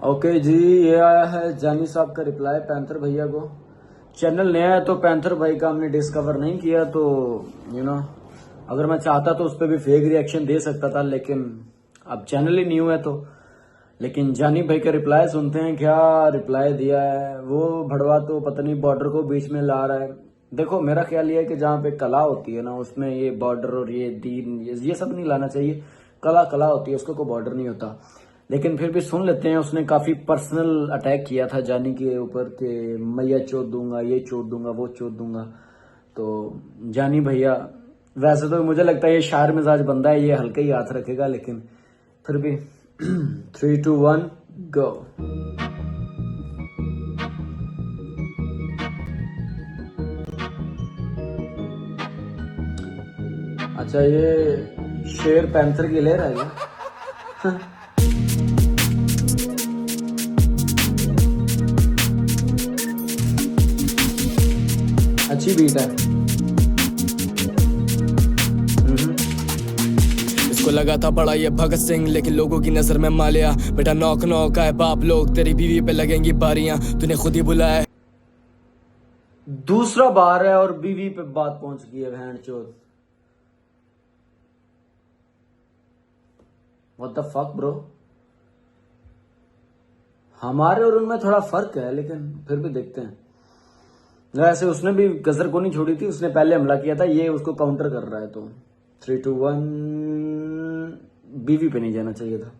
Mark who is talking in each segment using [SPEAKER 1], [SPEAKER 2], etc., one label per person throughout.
[SPEAKER 1] Okay जी, ये आया है जानी साहब का रिप्लाई पैंथर भैया को। चैनल नया है तो पैंथर भाई का हमने डिस्कवर नहीं किया, तो अगर मैं चाहता तो उस पर भी फेक रिएक्शन दे सकता था, लेकिन अब चैनल ही न्यू है तो। लेकिन जानी भाई का रिप्लाई सुनते हैं, क्या रिप्लाई दिया है। वो भड़वा तो पता नहीं बॉर्डर को बीच में ला रहा है। देखो मेरा ख्याल ये है कि जहाँ पे कला होती है ना, उसमें ये बॉर्डर और ये दीन ये सब नहीं लाना चाहिए। कला कला होती है, उसको कोई बॉर्डर नहीं होता। लेकिन फिर भी सुन लेते हैं। उसने काफी पर्सनल अटैक किया था जानी के ऊपर कि मैया चोट दूंगा, ये चोट दूंगा, वो चोट दूंगा। तो जानी भैया, वैसे तो मुझे लगता है ये शायर मिजाज बंदा है, ये हल्का ही हाथ रखेगा, लेकिन फिर भी 3 2 1 गो। अच्छा, ये शेर पैंथर की ले रहा है क्या? अच्छी बीट है।
[SPEAKER 2] इसको लगा था बड़ा ये भगत सिंह, लेकिन लोगों की नजर में मालिया। बेटा नौक नौक का है बाप लोग, तेरी बीवी पे लगेंगी बारियां, तूने खुद ही बुलाया।
[SPEAKER 1] दूसरा बार है और बीवी पे बात पहुंच गई है, बहन चोद। What the fuck bro. हमारे और उनमें थोड़ा फर्क है, लेकिन फिर भी देखते हैं। वैसे उसने भी गजर को नहीं छोड़ी थी, उसने पहले हमला किया था, ये उसको काउंटर कर रहा है। तो 3 2 1 बीवी पे नहीं जाना चाहिए था।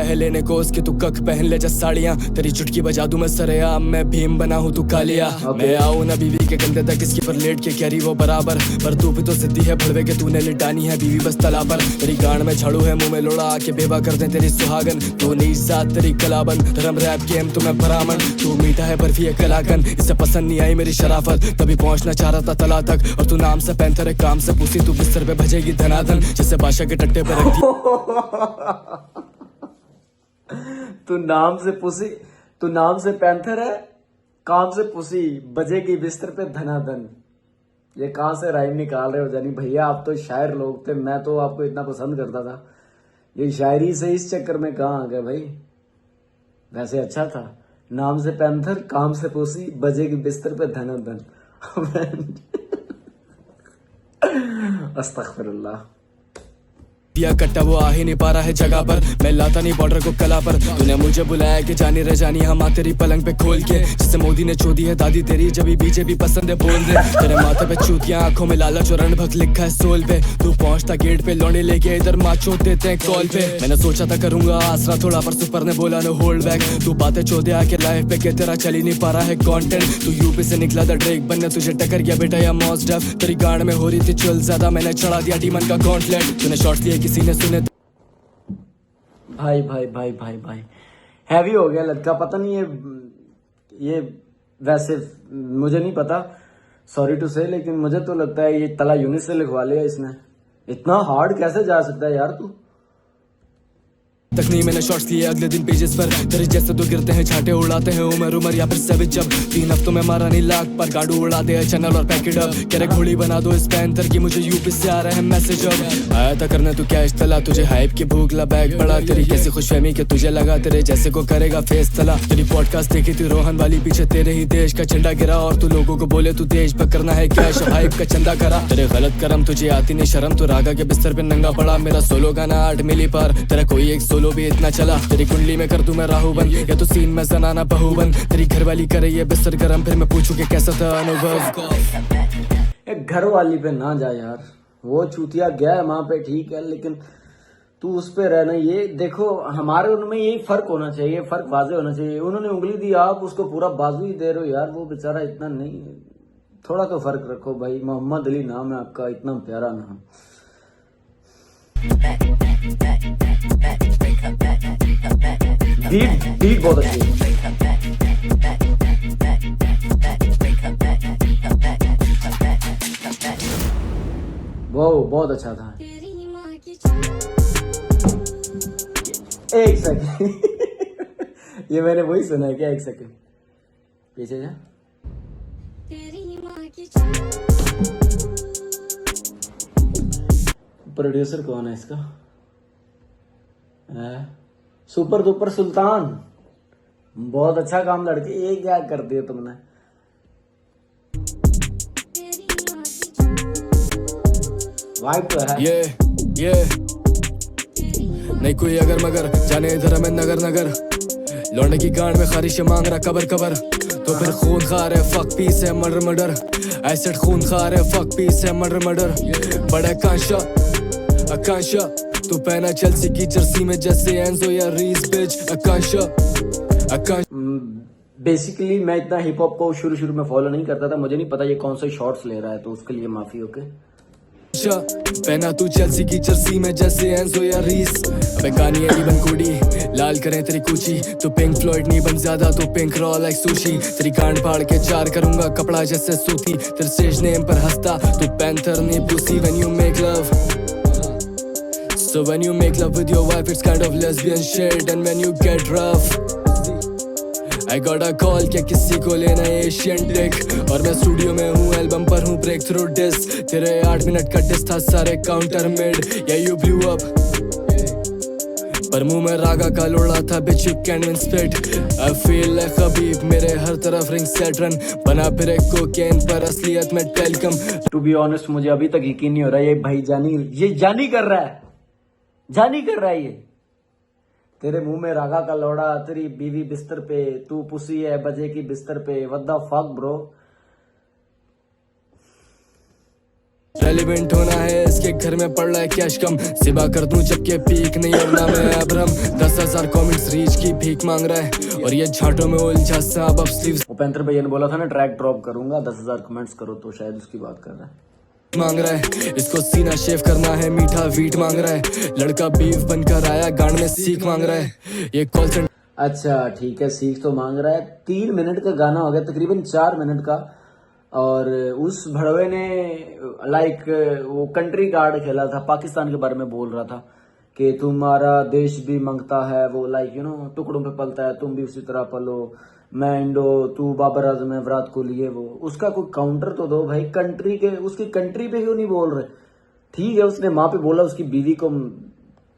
[SPEAKER 2] लेने को उसके तू कक पहन ले जा साड़ियां, तेरी चुटकी बजा दूं मैं सरेआम, मैं भीम बना हूं तू कालिया। मैं आऊं ना बीवी के कंधे तक, इसकी पर लेट के कैरी वो बराबर, पर तू भी तो जिद्दी है भड़वे के, तूने लिटानी है बीवी बस तला पर। तेरी गांड में झाड़ू है, मुंह में लोड़ा आके बेवा कर दे तेरी सुहागन। तू नहीं साथ तेरी कलाबन, धर्म रैप गेम तुम्हें ब्राह्मण। तू मीठा है बर्फी है कलाकन, इससे पसंद नहीं आई मेरी शराफत, तभी पहुंचना चाह रहा था तला तक। और तू नाम से पैंथर है, काम से पूछी, तू बिस्तर पे भजेगी धनाधन, जिससे बादशाह के टट्टे पर रख दी।
[SPEAKER 1] तू नाम से पुसी, तू नाम से पैंथर है, काम से पुसी, बजेगी बिस्तर पे धनाधन। ये कहां से राइम निकाल रहे हो जानी भैया? आप तो शायर लोग थे, मैं तो आपको इतना पसंद करता था, ये शायरी से इस चक्कर में कहां आ गए भाई? वैसे अच्छा था, नाम से पैंथर, काम से पुसी, बजेगी बिस्तर पे धनाधन। अस्तगफिरुल्लाह।
[SPEAKER 2] दिया कट्टा वो आ ही नहीं पा रहा है जगह पर, मैं लाता नहीं बॉर्डर को कला पर। तूने मुझे बुलाया कि जानी रे जानी हम तेरी पलंग पे खोल के, जिससे मोदी ने चोदी है दादी तेरी, जब बीजेपी पसंद है बोल दे। तेरे माथे पे चूतियां, आंखों में लालच और रणभक्त लिखा है सोल पे। तू पहुंचता गेट पे, लौंडे लेके इधर माँ चोद देते हैं कॉल पे। मैंने सोचा था करूंगा आसरा थोड़ा, पर सुपर ने बोला नो होल्ड बैक। तू बातें चोदे आके लाइफ पे के तेरा चल ही नहीं पा रहा है कंटेंट। तू यूपी से निकला था ड्रेक बनने, तुझे टक्कर गया बेटा या मॉस डफ। तेरी गांड में हो रही थी चल ज्यादा, मैंने चढ़ा दिया डीमन का गॉन्टलेट। तूने शॉट्स लिए किसी ने सुने।
[SPEAKER 1] भाई भाई भाई भाई भाई हैवी हो गया लड़का, पता नहीं ये वैसे मुझे नहीं पता, सॉरी टू से, लेकिन मुझे तो लगता है ये तला यूनिट से लिखवा लिया इसने। इतना हार्ड कैसे जा सकता है यार तू?
[SPEAKER 2] तक नहीं मैंने शॉट्स लिए अगले दिन पेजेस पर, तेरे जैसे दो गिरते हैं छाटे उड़ाते हैं उमर उमर या फिर सेविज। जब 3 हफ्तों में मारा नहीं लाख पर गाड़ू उड़ा दे चैनल और पैकेट अप। कह रहे घोड़ी बना दो इस पैंथर की, मुझे यूपी से आ रहे हैं मैसेज अब। आया था करने तू क्या इश्तला, तुझे हाइप की भूख ला बैग बड़ा, तेरी कैसी खुशफहमी के तुझे लगा तेरे जैसे को करेगा फेस तला। तेरी पॉडकास्ट देखी थी रोहन वाली, पीछे तेरे ही देश का झंडा गिरा, और तू लोगों को बोले तू देश पर करना है कैश, हाइप का चंदा करा। तेरे गलत करम तुझे आती नहीं शर्म, तू रागा के बिस्तर पे नंगा पड़ा। मेरा सोलो गाना 8 मिली पर, तेरा कोई एक सोलो भी इतना चला। तेरी कुंडली में कर दूं मैं राहु बन, या तो सीन में जनाना बहू बन। तेरी घरवाली करे ये बिस्तर गरम, फिर मैं पूछूं कि कैसा था अनुभव।
[SPEAKER 1] घर वाली पे ना जा यार, वो चूतिया गया है वहां पे ठीक है, लेकिन तू उस पे रहना। ये देखो हमारे उनमें यही फर्क होना चाहिए, फर्क वाजे होना चाहिए। उन्होंने उंगली दी, आप उसको पूरा बाजू ही दे रहे हो यार, वो बेचारा इतना नहीं। थोड़ा तो फर्क रखो भाई। मोहम्मद अली नाम है आपका, इतना प्यारा नाम। बीट बहुत अच्छी है। वो बहुत अच्छा था। एक सेकंड ये मैंने वही सुना है क्या? एक सेकंड पीछे जा। प्रोड्यूसर कौन है इसका? सुपर डुपर सुल्तान, बहुत अच्छा काम लड़के। ये क्या कर दिया तुमने? वाइब तो है।
[SPEAKER 2] ये नहीं कोई अगर मगर, जाने इधर हमें नगर नगर। लौंडे की गांड में खारिश मांग रहा कबर कबर, तो फिर खून खा रहे फक पीस है मर्डर मर्डर। एसिड खून खा रहे फक पीस है मर्डर मर्डर। बड़ा आकांक्षा तू पहना चेल्सी की जर्सी में जैसे एंजो या रीस बिच। आकांक्षा
[SPEAKER 1] बेसिकली मैं इतना हिप हॉप को शुरू में फॉलो नहीं करता था, मुझे नहीं पता ये कौन से शॉर्ट्स ले रहा है, तो उसके लिए माफी। ओके
[SPEAKER 2] पहना तू चेल्सी की जर्सी में जैसे एंजो या रीस। अबे कानी है बन कोडी, लाल करें तेरी कूची। तू पिंक फ्लॉयड नहीं बन ज्यादा, तो पिंक रॉ लाइक सुशी। तेरी गांड फाड़ के चार करूंगा कपड़ा जैसे सूती। तेरे स्टेज नेम पर हंसता तू पैंथर नहीं pussy. When you make love, so when you make love with your wife it's kind of lesbian shit. And when you get rough, I got a call क्या किसी को लेना एशियन टेक। और मैं स्टूडियो में हूँ, album पर हूँ ब्रेक थ्रू डिस्क। तेरे 8 मिनट का डिस्क था सारे काउंटर मिड। या यू ब्लू अप पर मुंह में रागा का लोड़ा था bitch you can't even spit. I feel like हबीब, मेरे हर तरफ रिंग सेट रन बना फिर एक कोकेन पर असलियत में टेलकम।
[SPEAKER 1] टू बी ऑनेस्ट मुझे अभी तक यकीन नहीं हो रहा ये भाई जानी कर रहा है, जानी कर रहा है ये। तेरे मुंह में रागा का लोड़ा, तेरी बीवी बिस्तर पे, तू पुसी है बजे की बिस्तर पे। What the fuck bro.
[SPEAKER 2] Relevant होना है इसके घर में पड़ रहा है कैश कम। सिबा कर दूं जबकि पीक नहीं और नाम है अब्रम। 10,000 कमेंट्स रीच की भीख मांग रहा है और ये झाटों में उलझा सांप अब स्लीव्स
[SPEAKER 1] उपेंद्र भैया ने बोला था ना ट्रैक ड्रॉप करूंगा, 10,000 कमेंट्स करो, तो शायद उसकी बात कर रहा है।
[SPEAKER 2] मांग रहा है इसको सीना शेव करना है, मीठा वीट मांग रहा है। लड़का बीफ बनकर आया, गांड में सीख मांग रहा है। ये कॉल सेंटर
[SPEAKER 1] अच्छा ठीक है, सीख तो मांग रहा है। 3 मिनट का गाना हो गया, तकरीबन 4 मिनट का। और उस भड़वे ने लाइक वो कंट्री कार्ड खेला था, पाकिस्तान के बारे में बोल रहा था कि तुम्हारा देश भी मांगता है, वो लाइक यू नो टुकड़ों पे पलता है, तुम भी उसी तरह पलो। मैं इंडो, तू बाबर आजम है, विराट कोहली है वो। उसका कोई काउंटर तो दो भाई। कंट्री के उसकी कंट्री पे क्यों नहीं बोल रहे? ठीक है उसने माँ पे बोला उसकी बीवी को,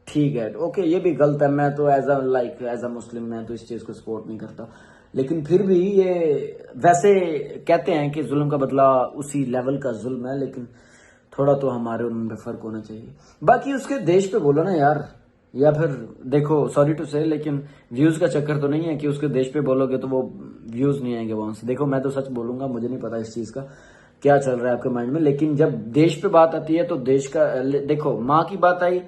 [SPEAKER 1] ठीक है ओके, ये भी गलत है। मैं तो एज अ मुस्लिम मैं तो इस चीज को सपोर्ट नहीं करता, लेकिन फिर भी ये वैसे कहते हैं कि जुल्म का बदला उसी लेवल का जुल्म है, लेकिन थोड़ा तो हमारे उनमें फर्क होना चाहिए। बाकी उसके देश पे बोलो ना यार, या फिर देखो सॉरी टू से, लेकिन व्यूज का चक्कर तो नहीं है कि उसके देश पे बोलोगे तो वो व्यूज नहीं आएंगे वहां से। देखो मैं तो सच बोलूंगा, मुझे नहीं पता इस चीज का क्या चल रहा है आपके माइंड में, लेकिन जब देश पे बात आती है तो देश का देखो, माँ की बात आई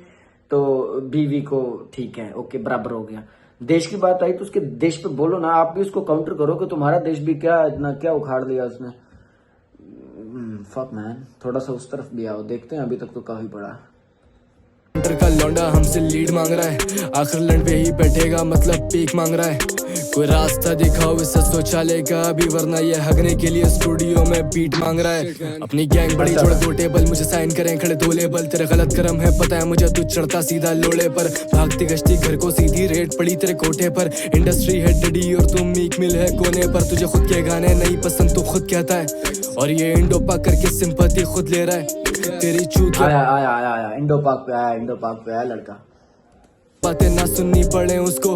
[SPEAKER 1] तो बीवी को ठीक है ओके बराबर हो गया। देश की बात आई तो उसके देश पे बोलो ना, आप भी उसको काउंटर करो कि तुम्हारा देश भी क्या इतना क्या उखाड़ लिया उसने। फक मैन, थोड़ा सा उस तरफ भी आओ, देखते हैं। अभी तक तो काफी पड़ा है।
[SPEAKER 2] का लौंडा हमसे लीड मांग रहा है, आखिर लंड पे ही बैठेगा मतलब पीक मांग रहा है। कोई रास्ता दिखाओ इसे शौचालय का अभी, वरना ये हगने के लिए स्टूडियो में बीट मांग रहा है। अपनी गैंग बड़ी जोड़ 2 टेबल, मुझे साइन करें खड़े 2 लेबल। तेरे गलत कर्म है पता है मुझे, तू चढ़ता सीधा लोड़े पर। भागती गश्ती घर को सीधी रेट पड़ी तेरे कोठे पर। इंडस्ट्री है डडी और तुम मीक मिल है कोने पर। तुझे खुद के गाने नहीं पसंद तो खुद कहता है, और ये इंडो पाक करके सिंपैथी खुद ले रहा है। तेरी चूत
[SPEAKER 1] आया इंडो पाक पे आया लड़का।
[SPEAKER 2] बातें ना सुननी पड़े उसको,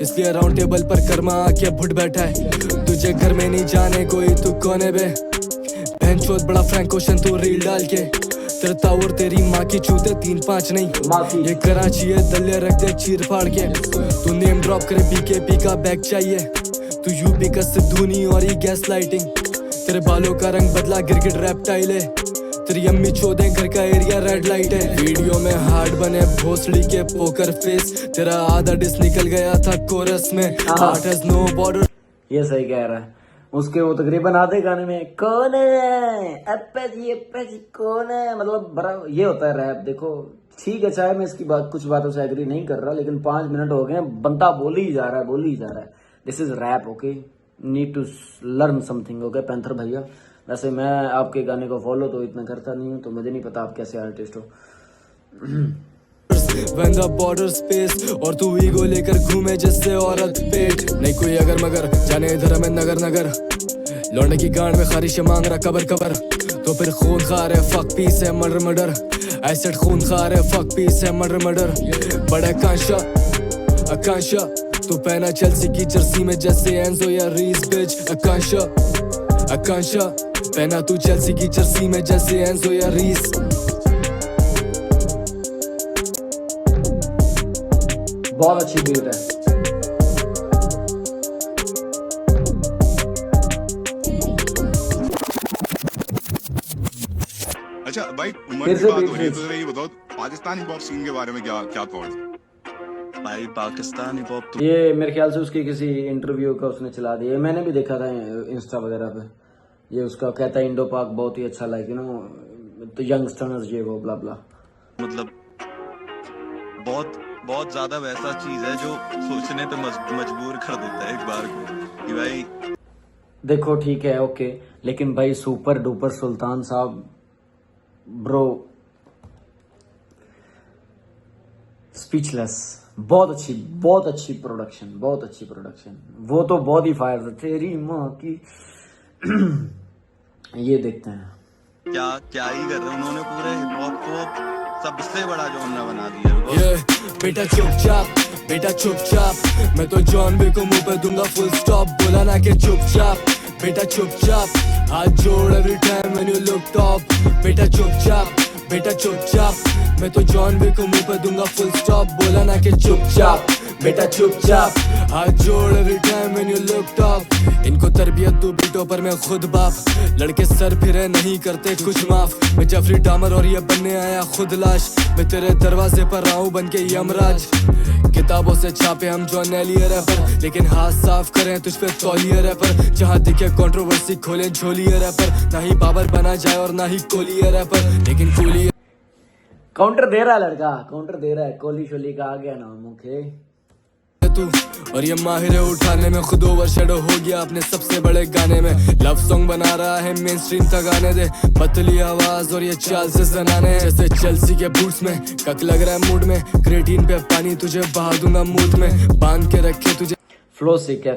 [SPEAKER 2] इसलिए राउंड टेबल पर कर्मा आके भुट बैठा है। तुझे घर में नहीं जाने कोई, तू कौन है बे? बहन चोद बड़ा फ्रैंक क्वेश्चन तू रील डाल के। तेरे ताऊर तेरी माँ की चूते 3-5 नहीं, ये कराची है दल्ले रख दे चीर फाड़ के। तू नेम ड्रॉप करे बीकेपी का बैग चाहिए, तू यूपी का सिद्धू नहीं और ये गैस लाइटिंग। तेरे बालों का रंग बदला गिरगिट रैप्टाइल है, तेरी अम्मी चौदह घर का एरिया रेड लाइट है। वीडियो में हार्ड बने भोसड़ी के पोकर फेस, तेरा आधा डिस निकल गया था कोरस में। Heart has no border.
[SPEAKER 1] ये सही कह रहा है। उसके वो तकरीबन आधे गाने में कौन है अप्पा जी कौन है, मतलब बड़ा ये होता है रैप। देखो ठीक है, चाहे मैं इसकी बात कुछ बातों से एग्री नहीं कर रहा, लेकिन 5 मिनट हो गए बंदा बोल ही जा रहा है। This is rap okay, need to learn something okay Panther भैया। वैसे मैं आपके गाने को फॉलो तो इतना करता नहीं हूँ, तो मुझे नहीं पता आप कैसे आर्टिस्ट हो।
[SPEAKER 2] When the border space और तू ईगो लेकर घूमे जिससे औरत पेट। नहीं कोई अगर मगर, जाने इधर हमें नगर नगर। लौंडे की गांड में खारिश मांग रहा कबर कबर, तो फिर खून खा रहे फक पीस है मर्डर मर्डर। एसिड खून खा रहे फक पीस है मर्डर मर्डर। बड़ा आकांक्षा तू पहना चेल्सी की जर्सी में जैसे एंजो या रीस बिच आकांक्षा आकांक्षा पहना तू चेल्सी की जर्सी में जैसे एंजो या रीस
[SPEAKER 1] बहुत अच्छी बीट है।
[SPEAKER 3] अच्छा भाई, उम्र
[SPEAKER 1] फिर
[SPEAKER 3] की
[SPEAKER 1] से
[SPEAKER 3] बात
[SPEAKER 1] बीट
[SPEAKER 3] हो रही है
[SPEAKER 1] फिर।
[SPEAKER 3] तो ये बताओ पाकिस्तानी पॉप सीन के बारे में क्या क्या थॉट्स?
[SPEAKER 4] भाई पाकिस्तानी पॉप तो
[SPEAKER 1] ये मेरे ख्याल से उसकी किसी इंटरव्यू का उसने चला दिया, मैंने भी देखा था इंस्टा वगैरह पे। ये उसका कहता है इंडो पाक बहुत ही अच्छा, लाइक यू नो तो यंगस्टर्स ये वो ब्ला ब्ला।
[SPEAKER 4] मतलब बहुत बहुत ज्यादा वैसा चीज है जो सोचने पे मजबूर कर देता है एक बार को कि भाई
[SPEAKER 1] देखो ठीक है ओके, लेकिन भाई सुपर डुपर सुल्तान साहब ब्रो स्पीचलेस। बहुत अच्छी प्रोडक्शन, बहुत अच्छी प्रोडक्शन। वो तो बहुत ही फायर था, तेरी माँ की। ये देखते हैं
[SPEAKER 4] क्या क्या ही कर रहे हैं उन्होंने पूरे हिप हॉप को सबसे बड़ा जॉनरा बना दिया।
[SPEAKER 2] बेटा चुपचाप मैं तो जॉन विक को मुंह पे दूंगा फुल स्टॉप। बोला ना कि चुपचाप बेटा चुपचाप हाथ जोड़ every time when you look top. बेटा चुपचाप मैं तो जॉन विक को मुंह पे दूंगा फुल स्टॉप। बोला ना कि चुपचाप बेटा चुपचाप हाथ जोड़ every time when you look top. इनको तरबियत दो बीटों पर मैं खुद बाप, लड़के सर फिरे नहीं करते कुछ माफ। मैं जफरी डामर और ये बनने आया खुद लाश। मैं तेरे दरवाजे पर आऊं बन के यमराज। किताबों से छापे हम जॉन एलियर रैपर, लेकिन हाथ साफ करें तुझ पे तौलिया रैपर। जहाँ दिखे कंट्रोवर्सी खोलें झोलिया रैपर। ना ही बाबर बना जाए और ना ही कोलिया रैपर, लेकिन कोलिया
[SPEAKER 1] काउंटर दे रहा है लड़का, काउंटर दे रहा है। कोहली शोली का आ गया नाम ओके।
[SPEAKER 2] तू और ये माहिर है उठाने में, खुद ओवर शेडो हो गया अपने सबसे बड़े गाने में। लव सॉन्ग बना रहा है मेन स्ट्रीम तक आने दे। पतली आवाज और ये चाल से जनाने जैसे चेल्सी के बूट्स में। कक लग रहा है मूड में, क्रेटीन पे पानी तुझे बहा दूंगा मूड में। बांध के रखे तुझे
[SPEAKER 1] फ्लो सिक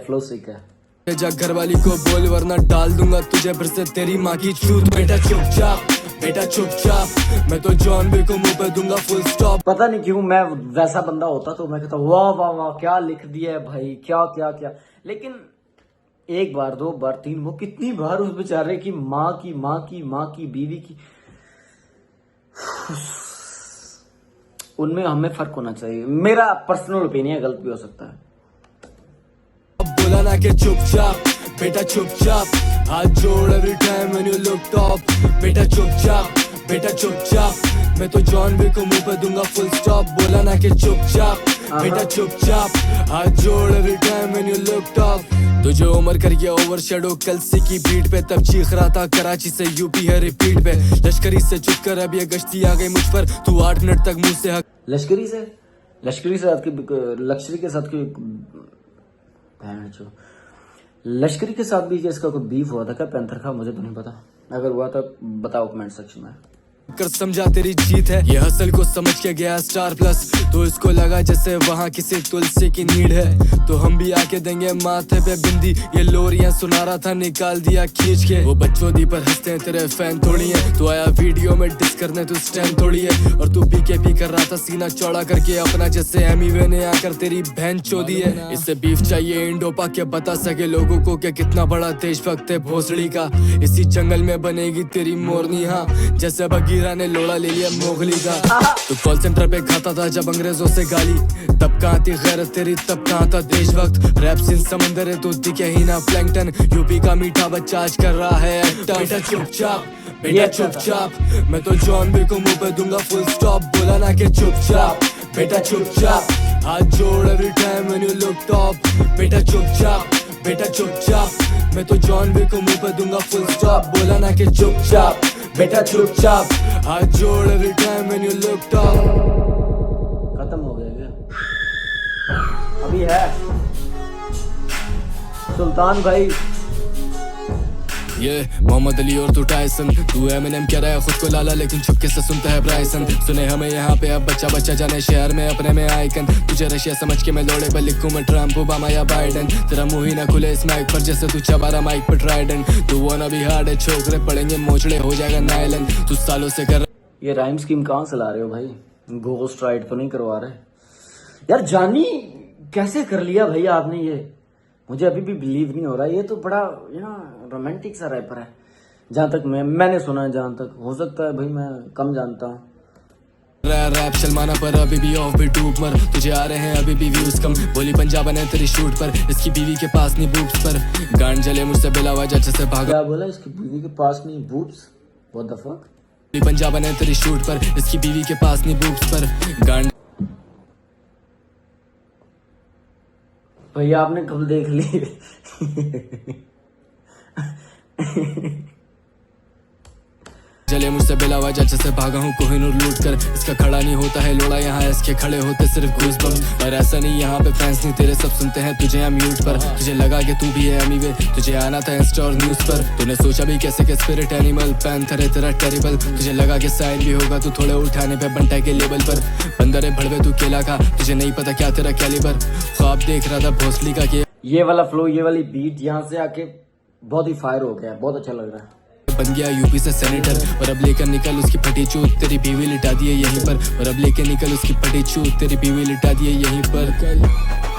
[SPEAKER 1] है।
[SPEAKER 2] जा घर वाली को बोल वरना डाल दूंगा तुझे फिर से तेरी माँ की चूत। बेटा चुपचाप मैं तो जॉन विक को मुंह पे दूंगा फुल स्टॉप।
[SPEAKER 1] पता नहीं क्यों मैं वैसा बंदा होता तो मैं कहता वाह वाह वाह क्या लिख दिया है भाई, क्या। लेकिन एक बार दो बार तीन, वो कितनी बार उस बेचारे की माँ की बीवी की, उनमें हमें फर्क होना चाहिए। मेरा पर्सनल ओपिनियन गलत भी हो सकता है।
[SPEAKER 2] बोला ना कि चुपचाप बेटा चुपचाप हाथ जोड़ every time when you look top. बेटा चुपचाप मैं तो जॉन विक को मुंह पे दूंगा फुल स्टॉप। बोला ना कि चुपचाप बेटा चुपचाप हाथ जोड़ every time when you look top. तुझे उम्र कर गया ओवर शेडो कलसी की बीट पे, तब चीख रहा था कराची से यूपी है रिपीट पे। लश्करी से चुप कर अब ये गश्ती आ गई मुझ पर, तू 8 मिनट तक मुंह से
[SPEAKER 1] लश्करी के साथ भी इसका कोई बीफ हुआ था क्या पैंथर का? मुझे तो नहीं पता, अगर हुआ तो बताओ कमेंट सेक्शन में।
[SPEAKER 2] कर समझा तेरी जीत है ये हसल को समझ के गया स्टार प्लस। तो इसको लगा जैसे वहाँ किसी तुलसी की नीड है, तो हम भी आके देंगे माथे पे बिंदी। ये लोरियां सुना रहा था निकाल दिया खींच के। वो बच्चों दी पर हंसते हैं तेरे फैन थोड़ी है। तो आया वीडियो में डिस करने तू स्टैंड थोड़ी है। और तू पी कर रहा था सीना चौड़ा करके अपना, जैसे एमीवे ने आकर तेरी बहन चोदी है। इससे बीफ चाहिए इंडो पाक के बता सके लोगों को कि कितना बड़ा देशभक्त है भोसड़ी का। इसी जंगल में बनेगी तेरी मोरनी हाँ, जैसे बगीरा ने लोड़ा ले लिया मोगली का। तो कॉल सेंटर पे खाता था जब अंग्रेजों से गाली, तब कहाँ थी गैरत तेरी, तब कहाँ था देशभक्त। रैप सीन समंदर है तो दिखे ही ना प्लैंकटन। यूपी का मीठा बच्चा आज कर रहा है एक्टर। बेटा चुपचाप मैं तो जॉन विक को मुंह पे दूंगा फुल स्टॉप। बोला ना कि चुपचाप बेटा चुपचाप हाथ जोड़ every time when you look top. बेटा चुपचाप मैं तो जॉन विक को मुंह पे दूंगा फुल स्टॉप। बोला ना कि चुपचाप बेटा चुपचाप हाथ जोड़ every time when you look top.
[SPEAKER 1] खत्म हो गया क्या? अभी है सुल्तान भाई।
[SPEAKER 2] ये मोहम्मद अली और तू टाइसन। तू एमिनेम कह रहा है खुद को लाला, लेकिन चुपके से सुनता है ब्राइसन। सुने हमें यहाँ पे अब बच्चा जाने शहर में अपने में आइकन। तुझे रशिया समझ के मैं लोड़े पर लिखूं मैं ट्रम्प ओबामा या बाइडन। तेरा मुंह ही ना खुले इस माइक पर जैसे तू चबारा माइक पर ट्राइडेंट। तू वो ना भी हार्ड है छोकरे पड़ेंगे मोचड़े हो जाएगा नाइलन। तू सालों से कर
[SPEAKER 1] ये राइम स्कीम कहाँ से ला रहे हो भाई? घोस्ट राइड तो नहीं करवा रहे यार? जानी कैसे कर लिया भैया आपने ये? मुझे अभी भी बिलीव नहीं हो रहा। ये तो बड़ा रोमांटिक सा रैपर है, जहां तक मैंने सुना है, जहां तक हो सकता है भाई मैं कम जानता हूँ।
[SPEAKER 2] रैप चलमाना पर अभी भी ऑफ भी डूब मर, तुझे आ रहे हैं अभी भी व्यूज कम, बोली पंजाब ने तेरी शूट पर, इसकी बीवी के पास नहीं बूब्स पर, गांड जले मुझसे बिला वजह जैसे भागा।
[SPEAKER 1] क्या बोला? इसकी बीवी के पास नहीं बूब्स? What the fuck?
[SPEAKER 2] बोली पंजाब ने तेरी शूट पर, इसकी बीवी के पास नहीं बूब्स पर, गांड
[SPEAKER 1] भैया आपने कब देख ली?
[SPEAKER 2] जले मुझसे बिला वजह जैसे भागा हूँ कोहिनूर लूट कर, इसका खड़ा नहीं होता है लोड़ा यहाँ, इसके खड़े होते सिर्फ गूज़बम्स। और ऐसा नहीं यहाँ पे फैंस नहीं तेरे, सब सुनते हैं तुझे यहाँ म्यूट पर, तुझे लगा कि तू भी है अमीवे, तुझे आना था इंस्टा और न्यूज पर, तूने सोचा भी कैसे के स्पिरिट एनिमल पैंथर है तेरा टेरिबल, तुझे लगा कि साइन भी होगा तू थोड़े उठाने पे बंटा के लेवल पर, बंदर है भड़वे तू केला का, तुझे नहीं पता क्या तेरा कैलिबर, ख्वाब देख रहा था भोसली का कि
[SPEAKER 1] ये वाला फ्लो, ये वाली बीट यहाँ से आके बहुत ही फायर हो गया, बहुत अच्छा लग रहा है।
[SPEAKER 2] बन गया यूपी से सेनेटर, और अब लेकर निकल उसकी फटी चूत, तेरी बीवी लिटा दिए यहीं पर, और अब लेकर निकल उसकी फटी चूत, तेरी बीवी लिटा दिए यहीं पर।